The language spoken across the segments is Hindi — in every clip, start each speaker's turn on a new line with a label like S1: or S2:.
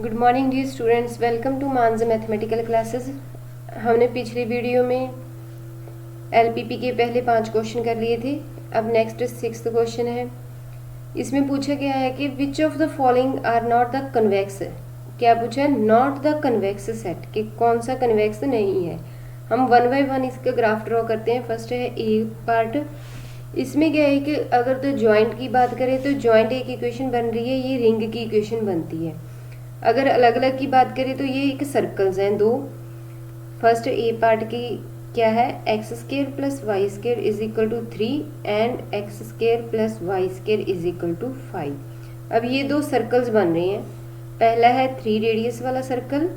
S1: Good morning dear students, welcome to Manas mathematical classes. हमने पिछली वीडियो में एलपीपी के पहले 5 क्वेश्चन कर लिए थे। अब नेक्स्ट 6th क्वेश्चन है। इसमें पूछा गया है कि which of the following are not the convex. क्या पूछा है? नॉट द कन्वेक्स सेट, कि कौन सा कन्वेक्स नहीं है। हम वन बाय वन इसका ग्राफ ड्रॉ करते हैं। फर्स्ट है ए पार्ट। इसमें क्या है कि अगर तो जॉइंट की बात करें तो जॉइंट एक इक्वेशन बन रही है, ये रिंग की इक्वेशन बनती है। अगर अलग अलग की बात करें तो ये एक सर्कल्स हैं दो। फर्स्ट ए पार्ट की क्या है? X square plus y square is equal to 3 and x square plus y square is equal to 5। अब ये दो सर्कल्स बन रहे हैं। पहला है 3 रेडियस वाला सर्कल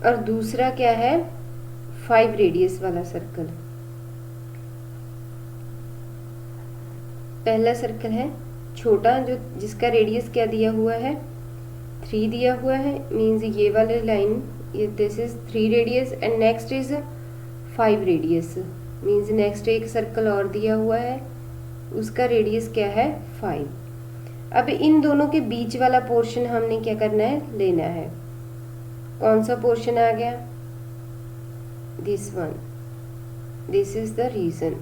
S1: और दूसरा क्या है? 5 रेडियस वाला सर्कल। पहला सर्कल है छोटा, जो जिसका रेडियस क्या दिया हुआ है? 3 दिया हुआ है, मीन्स ये वाली लाइन, ये this is 3 radius and next is 5 radius, means next एक सर्कल और दिया हुआ है, उसका रेडियस क्या है? 5। अब इन दोनों के बीच वाला पोर्शन हमने क्या करना है? लेना है। कौन सा पोर्शन आ गया? This one, this is the reason,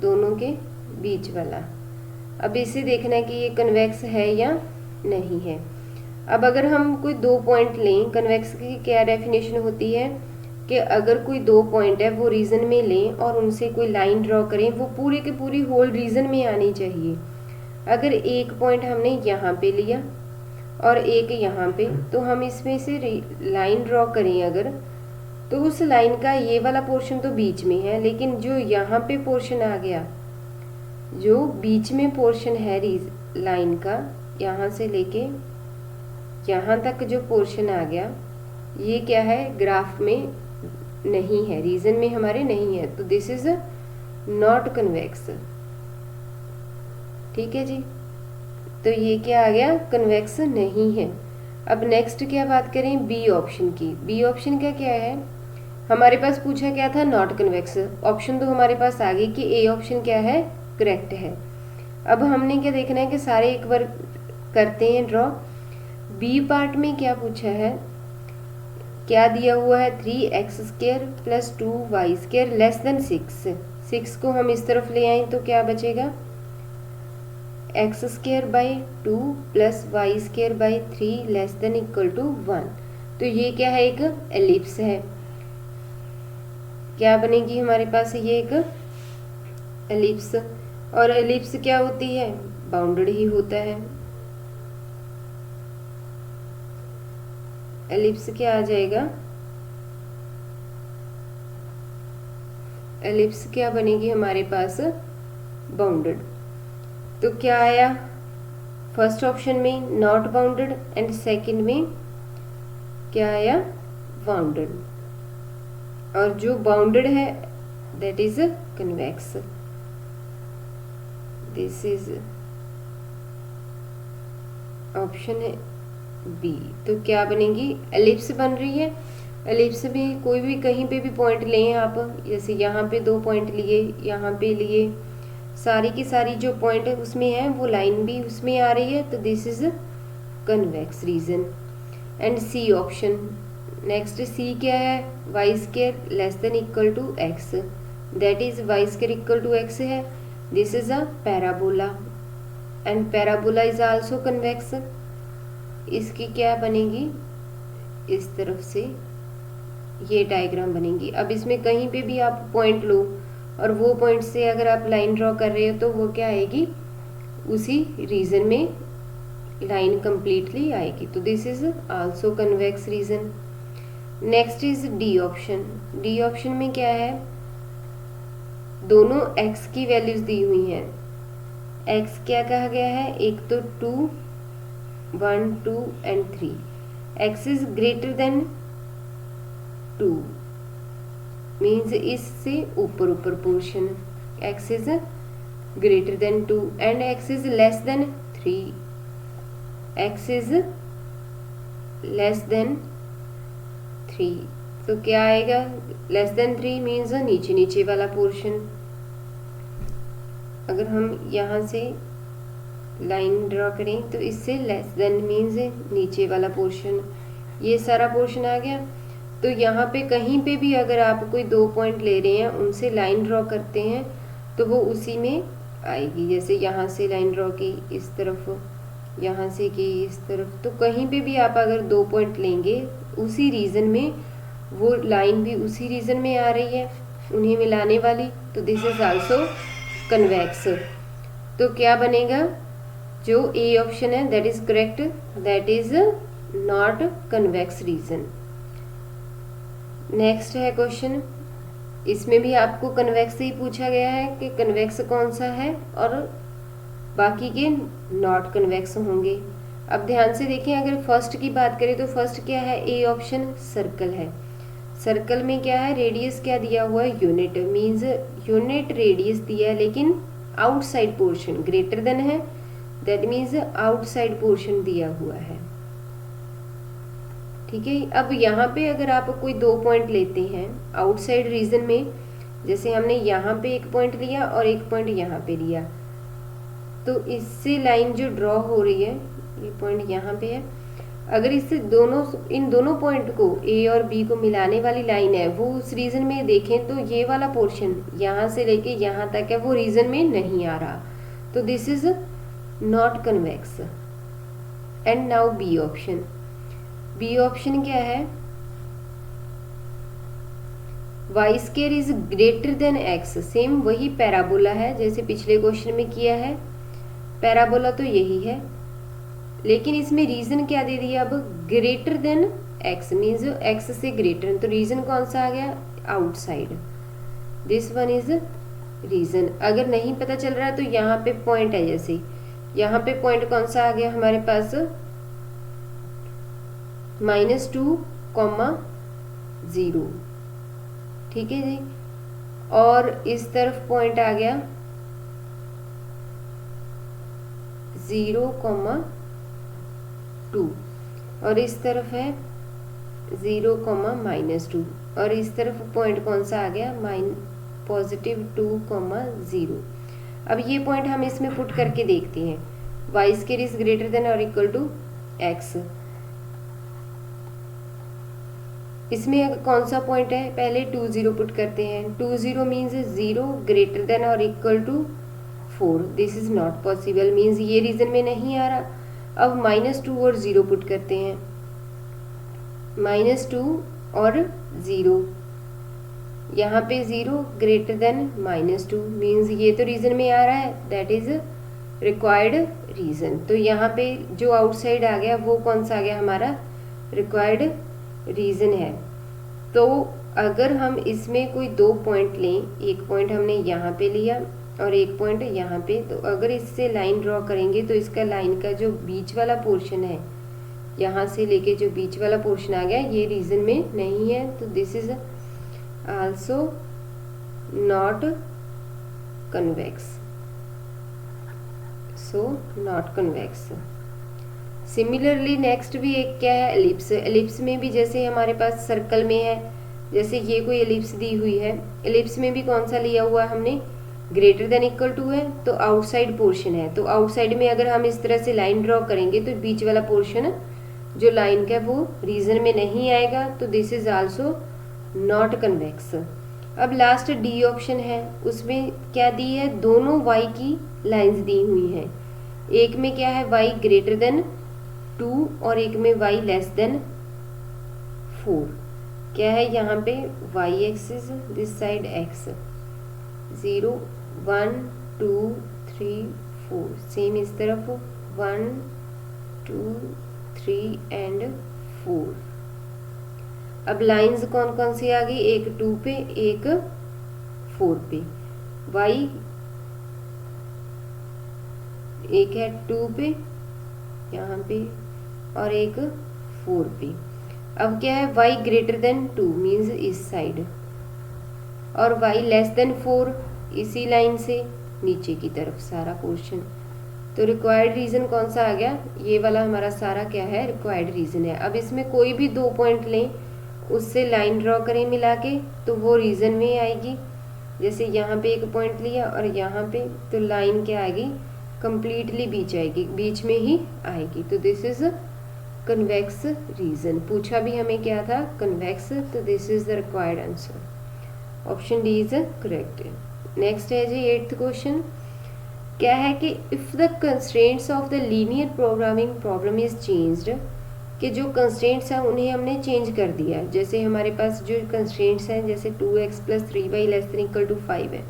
S1: दोनों के बीच वाला। अब इसे देखना है कि ये कन्वेक्स है या नहीं है। अब अगर हम कोई 2 पॉइंट लें, कन्वेक्स की क्या डेफिनेशन होती है कि अगर कोई 2 पॉइंट है वो रीजन में लें और उनसे कोई लाइन ड्रॉ करें, वो पूरे के पूरी होल रीजन में आनी चाहिए। अगर एक पॉइंट हमने यहाँ पे लिया और एक यहाँ पे, तो हम इसमें से लाइन ड्रॉ करें अगर, तो उस लाइन का ये वाला पोर्शन तो बीच में है, लेकिन जो यहाँ पे पोर्शन आ गया, जो बीच में पोर्शन है लाइन का, यहाँ से लेके यहाँ तक जो पोर्शन आ गया, ये क्या है? ग्राफ में नहीं है, रीजन में हमारे नहीं है, तो दिस इज नॉट कन्वेक्स। ठीक है जी, तो ये क्या आ गया? कन्वेक्स नहीं है। अब नेक्स्ट क्या बात करें? बी ऑप्शन की। बी ऑप्शन का क्या है? हमारे पास पूछा क्या था? Not convex. ऑप्शन तो हमारे पास आ गई कि ए ऑप्शन क्या है? करेक्ट है। अब हमने क्या देखना है कि सारे एक बार करते हैं ड्रॉ। बी पार्ट में क्या पूछा है? क्या दिया हुआ है? 3x square plus 2y square less then 6। 6 को हम इस तरफ ले आए तो क्या बचेगा? x square by 2 plus y square by 3 less than equal to 1। तो ये क्या है? एक एलिप्स है। क्या बनेगी हमारे पास? ये एक एलिप्स। और एलिप्स क्या होती है? बाउंडेड ही होता है। एलिप्स क्या आ जाएगा? एलिप्स क्या बनेगी हमारे पास? बाउंडेड। तो क्या आया? फर्स्ट ऑप्शन में नॉट बाउंडेड एंड सेकंड में क्या आया? बाउंडेड। और जो बाउंडेड है that is convex. This is option है बी। तो क्या बनेगी? एलिप्स बन रही है। एलिप्स भी कोई भी कहीं पे भी पॉइंट लें आप, जैसे यहाँ पे 2 पॉइंट लिए, यहाँ पे लिए, सारी की सारी जो पॉइंट है उसमें है वो लाइन भी उसमें आ रही है, तो this is convex region. And C option. Next C क्या है? Y square less than equal to x, that is y square equal to x है। This is a parabola and parabola is also convex. इसकी क्या बनेगी? इस तरफ से ये डायग्राम बनेगी। अब इसमें कहीं पे भी आप पॉइंट लो और वो पॉइंट से अगर आप लाइन ड्रॉ कर रहे हो तो वो क्या आएगी? उसी रीजन में लाइन कंप्लीटली आएगी। तो this is also convex region. Next is D option. D option में क्या है? दोनों x की वैल्यूज दी हुई हैं। x क्या कहा गया है? एक तो 2, 1, 2 and 3। x is greater than 2 means इससे ऊपर ऊपर portion, x is greater than 2 and x is less than 3। x is less than 3, तो क्या आएगा? less than 3 मीन्स नीचे नीचे वाला पोर्शन। अगर हम यहाँ से लाइन ड्रॉ करें तो इससे लेस देन मीन्स नीचे वाला पोर्शन, ये सारा पोर्शन आ गया। तो यहाँ पे कहीं पे भी अगर आप कोई 2 पॉइंट ले रहे हैं उनसे लाइन ड्रॉ करते हैं तो वो उसी में आएगी। जैसे यहाँ से लाइन ड्रॉ की इस तरफ, यहाँ से की इस तरफ, तो कहीं पे भी आप अगर 2 पॉइंट लेंगे उसी रीजन में, वो लाइन भी उसी रीजन में आ रही है उन्हें मिलाने वाली, तो दिस इज आल्सो कन्वेक्स। तो क्या बनेगा, जो ए ऑप्शन है that is correct, that is not convex region. Next है क्वेश्चन, इसमें भी आपको कन्वेक्स ही पूछा गया है कि कन्वेक्स कौन सा है और बाकी के नॉट कन्वेक्स होंगे। अब ध्यान से देखें, अगर फर्स्ट की बात करें तो फर्स्ट क्या है, ए ऑप्शन सर्कल है। सर्कल में क्या है, रेडियस क्या दिया हुआ है, यूनिट, मींस यूनिट रेडियस दिया है लेकिन आउटसाइड पोर्शन ग्रेटर देन है, दैट मीन्स आउटसाइड पोर्शन दिया हुआ है। ठीक है, अब यहाँ पे अगर आप कोई 2 पॉइंट लेते हैं आउटसाइड रीजन में, जैसे हमने यहाँ पे 1 पॉइंट लिया और 1 पॉइंट यहाँ पे लिया, तो इससे लाइन जो ड्रॉ हो रही है, ये पॉइंट यहाँ पे है, अगर इससे इन दोनों पॉइंट को ए और बी को मिलाने वाली लाइन है, वो उस रीजन में देखें तो ये वाला पोर्शन यहाँ से लेके यहाँ तक है, वो रीजन में नहीं आ रहा, तो this is not convex. And now B option, B option क्या है, y square is greater than x, same वही पैराबोला है जैसे पिछले क्वेश्चन में किया है, पैराबोला तो यही है, लेकिन इसमें रीजन क्या दे दिया, अब greater than x, means x से ग्रेटर, तो रीजन कौन सा आ गया, outside, this one is region. अगर नहीं पता चल रहा है तो यहाँ पे पॉइंट है, जैसे यहाँ पे पॉइंट कौन सा आ गया हमारे पास, -2,0, ठीक है जी, और इस तरफ पॉइंट आ गया 0,2, और इस तरफ है 0,-2, और इस तरफ पॉइंट कौन सा आ गया, +2,0। अब ये पॉइंट हम इसमें पुट करके देखते हैं, y square is greater than और इक्वल टू एक्स, इसमें कौन सा पॉइंट है, पहले 20 पुट करते हैं, 20 मीन्स 0 ग्रेटर देन और equal to 4, this is not possible, means ये रीजन में नहीं आ रहा। अब -2 और 0 पुट करते हैं, -2 और 0, यहाँ पे 0 ग्रेटर देन -2, मीन्स ये तो रीजन में आ रहा है, दैट इज रिक्वायर्ड रीजन। तो यहाँ पे जो आउटसाइड आ गया वो कौन सा आ गया, हमारा रिक्वायर्ड रीजन है। तो अगर हम इसमें कोई 2 पॉइंट लें, 1 पॉइंट हमने यहाँ पे लिया और 1 पॉइंट यहाँ पे, तो अगर इससे लाइन ड्रॉ करेंगे तो इसका लाइन का जो बीच वाला पोर्शन है, यहाँ से लेके जो बीच वाला पोर्शन आ गया, ये रीजन में नहीं है, तो this is also not convex, so not convex. Similarly next भी एक क्या है, एलिप्स। एलिप्स में भी जैसे हमारे पास सर्कल में है, जैसे ये कोई एलिप्स दी हुई है, एलिप्स में भी कौन सा लिया हुआ है हमने, ग्रेटर देन इक्वल टू है, तो आउटसाइड पोर्शन है, तो आउटसाइड में अगर हम इस तरह से लाइन ड्रॉ करेंगे तो बीच वाला पोर्शन जो लाइन का वो रीजन में नहीं आएगा, तो this is also not convex. अब लास्ट डी ऑप्शन है, उसमें क्या दी है, दोनों वाई की लाइंस दी हुई हैं, एक में क्या है y ग्रेटर देन 2 और एक में y लेस देन 4। क्या है यहाँ पे, y axis, this side x, 0 1 2 3 4, same इस तरफ 1 2 3 एंड 4। अब लाइंस कौन कौन सी आ गई, एक 2 पे एक 4 पे, y एक है 2 पे यहाँ पे और एक 4 पे। अब क्या है, y ग्रेटर देन 2 मीन्स इस साइड, और y लेस देन 4 इसी लाइन से नीचे की तरफ सारा पोर्शन। तो रिक्वायर्ड रीजन कौन सा आ गया, ये वाला हमारा सारा क्या है, रिक्वायर्ड रीजन है। अब इसमें कोई भी 2 पॉइंट लें, उससे लाइन ड्रॉ करें मिला के, तो वो रीजन में आएगी। जैसे यहाँ पे एक पॉइंट लिया और यहाँ पे, तो लाइन क्या आएगी, कंप्लीटली बीच में ही आएगी। तो दिस इज कन्वेक्स रीजन। पूछा भी हमें क्या था, कन्वेक्स, तो this is the required answer. Option D is correct. Next है जी 8th क्वेश्चन। क्या है कि if the constraints of the linear programming problem is changed, कि जो कंस्ट्रेंट्स हैं उन्हें हमने चेंज कर दिया। जैसे हमारे पास जो कंस्ट्रेंट्स हैं, जैसे 2x + 3y ≤ 5 है,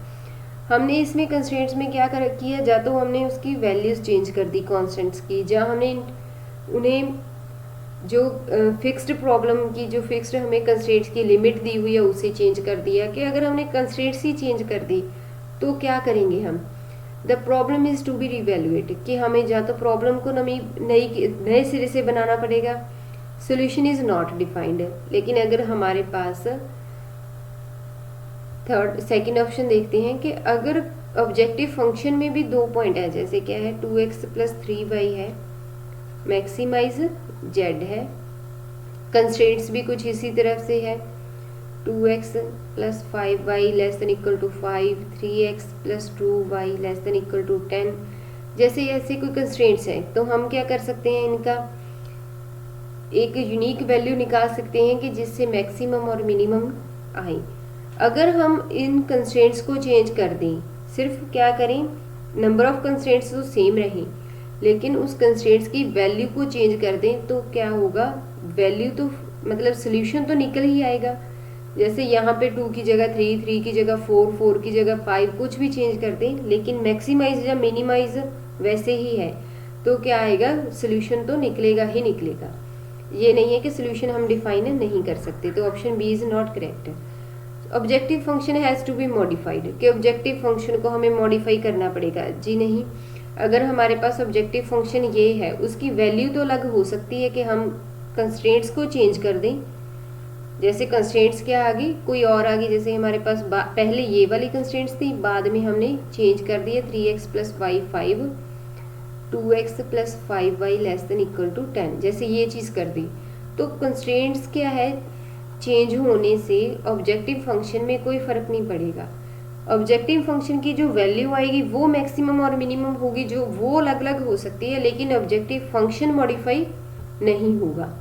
S1: हमने इसमें कंस्ट्रेंट्स में क्या किया, या तो हमने उसकी वैल्यूज चेंज कर दी कॉन्स्टेंट्स की, या हमने उन्हें जो फिक्स्ड प्रॉब्लम की जो फिक्स्ड हमें कंस्ट्रेंट्स की लिमिट दी हुई है उसे चेंज कर दिया। कि अगर हमने कंस्ट्रेंट्स ही चेंज कर दी तो क्या करेंगे हम, the problem is to be revaluated, कि हमें या तो प्रॉब्लम को नए सिरे से बनाना पड़ेगा। Solution is not defined. लेकिन अगर हमारे पास सेकंड ऑप्शन देखते हैं कि अगर ऑब्जेक्टिव फंक्शन में भी 2 पॉइंट है, जैसे क्या है 2x + 3y है, मैक्सिमाइज z है, कंस्ट्रेंट्स भी कुछ इसी तरफ से है, 2x + 5y ≤ 5, 3x + 2y ≤ 10, जैसे ऐसे कोई कंस्ट्रेंट्स हैं, तो हम क्या कर सकते हैं, इनका एक यूनिक वैल्यू निकाल सकते हैं कि जिससे मैक्सिमम और मिनिमम आए। अगर हम इन कंस्ट्रेंट्स को चेंज कर दें, सिर्फ क्या करें, नंबर ऑफ कंस्ट्रेंट्स तो सेम रहें, लेकिन उस कंस्ट्रेंट्स की वैल्यू को चेंज कर दें, तो क्या होगा, वैल्यू तो मतलब सोल्यूशन तो निकल ही आएगा। जैसे यहाँ पे 2 की जगह 3, 3 की जगह 4, 4 की जगह 5, कुछ भी चेंज कर दें, लेकिन मैक्सिमाइज या मिनिमाइज वैसे ही है, तो क्या आएगा, सोल्यूशन तो निकलेगा ही निकलेगा। ये नहीं है कि सोल्यूशन हम डिफाइन नहीं कर सकते। तो option B is not correct. Objective function has to be modified, कि ऑब्जेक्टिव फंक्शन को हमें मॉडिफाई करना पड़ेगा। जी नहीं, अगर हमारे पास ऑब्जेक्टिव फंक्शन ये है, उसकी वैल्यू तो अलग हो सकती है कि हम कंस्ट्रेंट्स को चेंज कर दें। जैसे कंस्ट्रेंट्स क्या आ गई, कोई और आ गई, जैसे हमारे पास पहले ये वाली कंस्ट्रेंट्स थी, बाद में हमने चेंज कर दिया 3x + y 5, 2x + 5y ≤ 10, जैसे ये चीज़ कर दी। तो कंस्ट्रेंट्स क्या है, चेंज होने से ऑब्जेक्टिव फंक्शन में कोई फ़र्क नहीं पड़ेगा। ऑब्जेक्टिव फंक्शन की जो वैल्यू आएगी वो मैक्सिमम और मिनिमम होगी, जो वो अलग अलग हो सकती है, लेकिन ऑब्जेक्टिव फंक्शन मॉडिफाई नहीं होगा।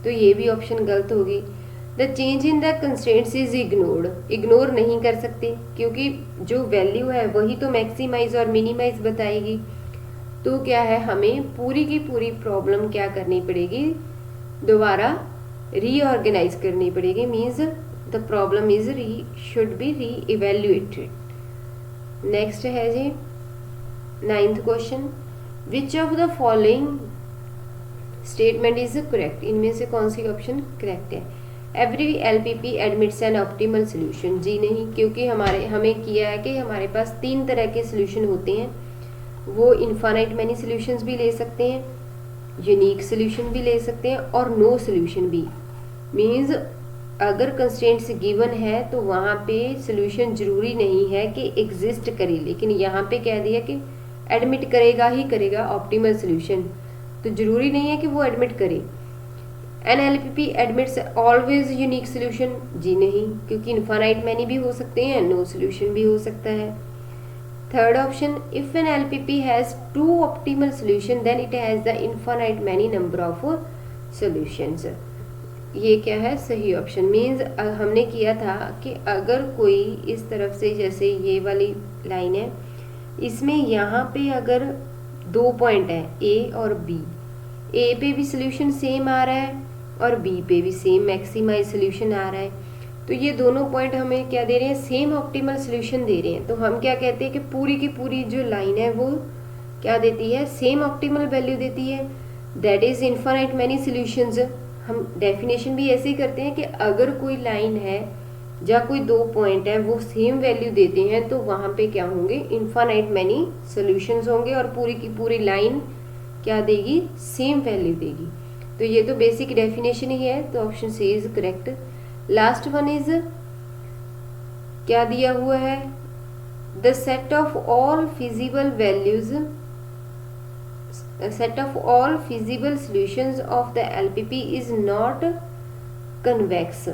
S1: तो ये भी ऑप्शन गलत होगी। The change in the constraints is ignored, ignore नहीं कर सकते, क्योंकि जो वैल्यू है वही तो मैक्सिमाइज और मिनिमाइज बताएगी। तो क्या है, हमें पूरी की पूरी प्रॉब्लम क्या करनी पड़ेगी, दोबारा रीऑर्गेनाइज करनी पड़ेगी। Means the problem is should be re-evaluated. Next है जी 9th question. Which of the following statement is correct, इनमें से कौन सी ऑप्शन करेक्ट है। Every LPP admits an optimal solution. जी नहीं, क्योंकि हमें किया है कि हमारे पास 3 तरह के सोल्यूशन होते हैं। वो इनफाइनाइट मैनी सोल्यूशंस भी ले सकते हैं, यूनिक सोल्यूशन भी ले सकते हैं, और नो सोल्यूशन भी। मीन्स अगर कंस्ट्रेंट्स गिवन है तो वहाँ पे सोल्यूशन जरूरी नहीं है कि एग्जिस्ट करे, लेकिन यहाँ पे कह दिया कि एडमिट करेगा ही करेगा ऑप्टिमल सोल्यूशन, तो जरूरी नहीं है कि वो एडमिट करे। An LPP admits always unique solution. जी नहीं, क्योंकि इनफाइनाइट मैनी भी हो सकते हैं, नो सोल्यूशन भी हो सकता है। Third option, if an LPP has 2 optimal solution then it has the infinite many number of solutions. ये क्या है, सही ऑप्शन। मीन्स हमने किया था कि अगर कोई इस तरफ से, जैसे ये वाली लाइन है, इसमें यहाँ पे अगर 2 पॉइंट है A और B, A पे भी सोल्यूशन सेम आ रहा है और B पे भी सेम मैक्सिमाइज सोल्यूशन आ रहा है, तो ये दोनों पॉइंट हमें क्या दे रहे हैं, सेम ऑप्टिमल सोल्यूशन दे रहे हैं। तो हम क्या कहते हैं कि पूरी की पूरी जो लाइन है वो क्या देती है, सेम ऑप्टिमल वैल्यू देती है, that is infinite many solutions. हम डेफिनेशन भी ऐसे ही करते हैं कि अगर कोई लाइन है या कोई 2 पॉइंट है वो सेम वैल्यू देते हैं, तो वहाँ पे क्या होंगे, इनफाइनाइट मैनी सोल्यूशंस होंगे, और पूरी की पूरी लाइन क्या देगी, सेम वैल्यू देगी। तो ये तो बेसिक डेफिनेशन ही है, तो option C is correct. Last one is क्या दिया हुआ है, the set of all feasible values, set of all feasible solutions of the LPP is not convex।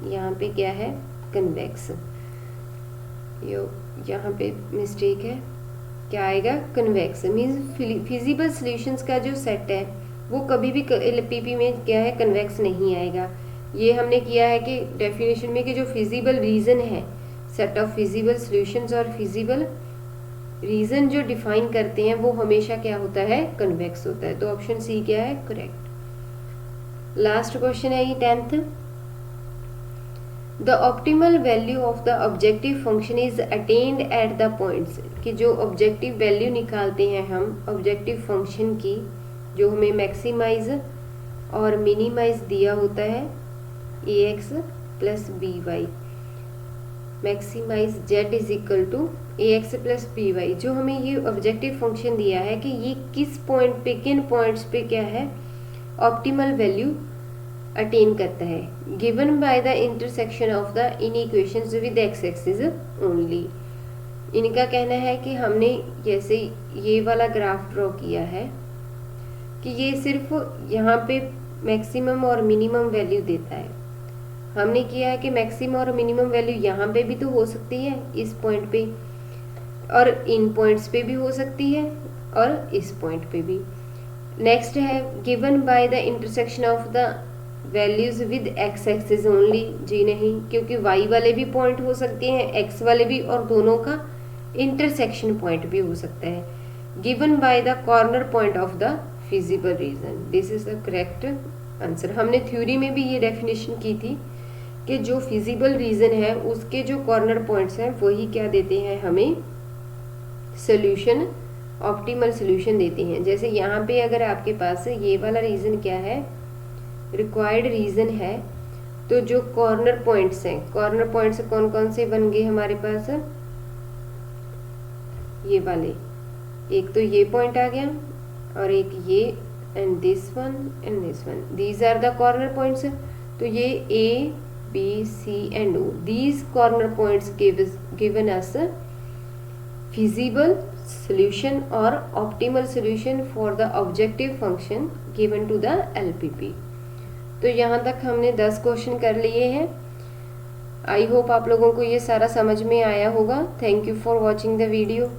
S1: यहाँ पे क्या है, convex। यहाँ पे मिस्टेक है, क्या आएगा, कन्वेक्स। मीन्स फिजिबल सॉल्यूशंस का जो सेट है वो कभी भी एलपीपी में क्या है, कन्वेक्स नहीं आएगा। ये हमने किया है कि डेफिनेशन में कि जो फिजिबल रीजन है, सेट ऑफ फिजिबल सॉल्यूशंस और फिजिबल रीजन जो डिफाइन करते हैं वो हमेशा क्या होता है, कन्वेक्स होता है। तो ऑप्शन सी क्या है, करेक्ट। लास्ट क्वेश्चन है ये 10th। The optimal value of the objective function is attend at the points, कि जो ऑब्जेक्टिव वैल्यू निकालते हैं हम ऑब्जेक्टिव फंक्शन की, जो हमें मैक्सिमाइज और मिनिमाइज दिया होता है ax plus b y, maximize z is equal to ax plus b y. जो हमें ये ऑब्जेक्टिव फंक्शन दिया है कि ये किस पॉइंट पे, किन पॉइंट्स पे क्या है, ऑप्टिमल वैल्यू अटेन करता है, given by the intersection of the in equations with x axis only. इनका कहना है कि हमने जैसे ये वाला ग्राफ ड्रॉ किया है कि ये सिर्फ यहाँ पे मैक्सिमम और मिनिमम वैल्यू देता है। हमने किया है कि मैक्सिमम और मिनिमम वैल्यू यहाँ पे भी तो हो सकती है, इस पॉइंट पे, और इन पॉइंट्स पे भी हो सकती है, और इस पॉइंट पे भी। नेक्स्ट है given by the intersection of the values with x axis only. जी नहीं, क्योंकि वाई वाले भी पॉइंट हो सकते हैं, एक्स वाले भी, और दोनों का इंटरसेक्शन पॉइंट भी हो सकता है। Given by the corner point of the feasible region, this is the correct answer. हमने थ्योरी में भी ये डेफिनेशन की थी कि जो फिजिबल रीजन है उसके जो कॉर्नर पॉइंट्स हैं वही क्या देते हैं हमें, सोल्यूशन, ऑप्टिमल सोल्यूशन देते हैं। जैसे यहाँ पे अगर आपके पास ये वाला रीजन क्या है, रिक्वायर्ड रीजन है, तो जो कॉर्नर पॉइंट्स हैं, कॉर्नर पॉइंट्स कौन कौन से बन गए हमारे पास, ये वाले, एक तो ये पॉइंट आ गया और एक ये, and this one and this one, these are the corner points. तो ये A B C and O, these corner points given us feasible solution or optimal solution for the objective function given to the LPP। तो यहाँ तक हमने 10 क्वेश्चन कर लिए हैं। आई होप आप लोगों को ये सारा समझ में आया होगा। Thank you for watching the video.